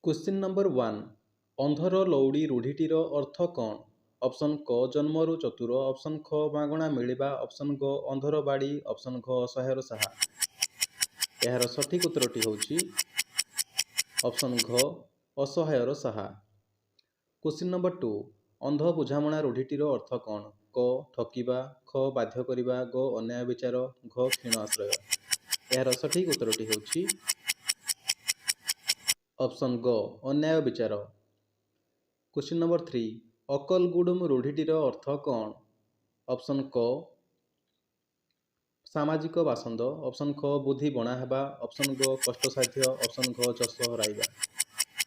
Question number 1 अंधर लौड़ी रूढ़ीटीर अर्थ कौन? Option क जन्मरू चतुर, ऑप्शन ख मागणा मिलिबा, ऑप्शन ग अंधर बाड़ी, ऑप्शन घ असहायर साहा। यार सठिक उत्तरटी होउछि ऑप्शन घ असहायर साहा। क्वेश्चन नंबर 2 अंध बुझामणा रूढ़ीटीर अर्थ कौन? क ठकिबा, ख बाध्य करिबा, ग अन्याय विचार, घ क्षीण आश्रय। यार सठिक उत्तरटी होउछि ऑप्शन ग अन्याय विचार। क्वेश्चन नंबर 3 अकल गुडुम रूढ़ीटीर अर्थ कौन? ऑप्शन क सामाजिक बासंद, ऑप्शन ख बुद्धि बणा हेबा, ऑप्शन ग कष्टसाध्य, ऑप्शन घ जस हराइबा।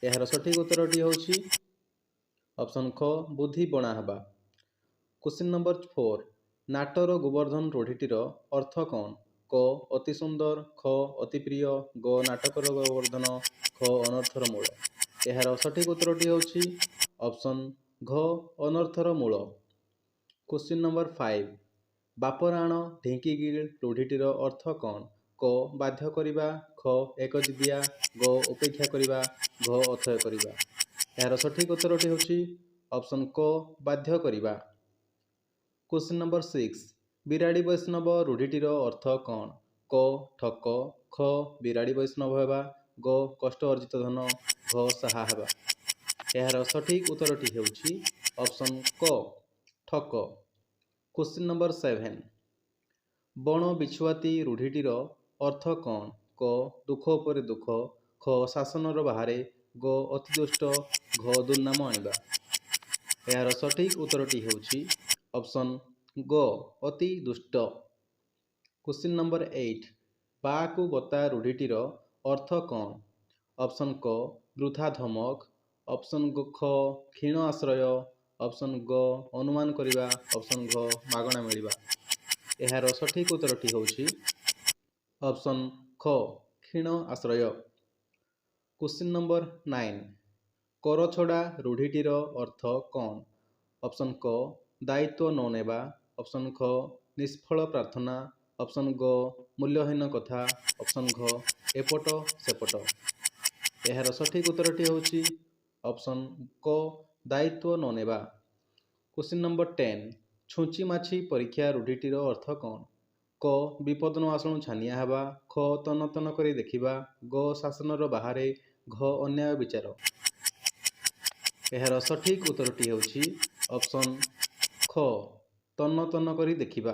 यार सठिक उत्तरटी होउछि ऑप्शन ख बुद्धि बणा हेबा। क्वेश्चन नंबर 4 नाटर गोवर्धन रूढ़ीटीर अर्थ कौन? क अति सुंदर, ख अति प्रिय, ग नाटकर गोवर्धन, ख अनर्थर मूल। यार सठिक उत्तरटी होउछि ऑप्शन घ अनर्थर मूल। क्वेश्चन नंबर 5 बापराण ढिंकीगिल रूढ़ीटीर अर्थ कौन? क बाध्य करिबा, ख एकजिदिया, ग उपेक्षा करिबा, घ अथय करिबा। यार सठिक उत्तरटी होउछि ऑप्शन क बाध्य करिबा। क्वेश्चन नंबर 6 बिराड़ी वैष्णव रूढ़ीटीर अर्थ कौन? क ठक, ख बिराड़ी वैष्णव हेबा, ग कष्ट अर्जित धन, घ साहा हेबा। यार सठिक उत्तरटी होउछि ऑप्शन क ठक। क्वेश्चन नंबर 7 बण बिछुआती रूढ़ीटीर अर्थ कौन? क दुख उपरे दुख, ख शासनर बाहरे, ग अति दुष्ट, घ दुर्नाम आनिबा। यार सठिक उत्तरटी होउछि ऑप्शन ग अति दुष्ट। क्वेश्चन नंबर 8 बाकु बता रूढ़ीटीर अर्थ कौन? ऑप्शन क वृथा धमक, ऑप्शन ख क्षीण आश्रय, ऑप्शन ग अनुमान करिबा, ऑप्शन घ मागणा मिलिबा। यार सठिक उत्तरटी होउछि ऑप्शन ख क्षीण आश्रय। क्वेश्चन नंबर 9 करछड़ा रूढ़ीटीर अर्थ कौन? ऑप्शन क दायित्व न नेबा, ऑप्शन ख निष्फल प्रार्थना, ऑप्शन ग मूल्यहीन कथा, ऑप्शन घ एपट सेपट। यार सठिक उत्तरटी होउछि ऑप्शन क दायित्व न नेबा। क्वेश्चन नंबर 10 छुंची माछी परीक्षा रूढ़ीटीर अर्थ कौन? क विपद न आसणु छानिया हेबा, ख तन तन करी देखिबा, ग शासनर बाहरे, घ अन्याय विचार। यार सठिक उत्तरटी होउछि ऑप्शन ख तन तन करी देखिबा।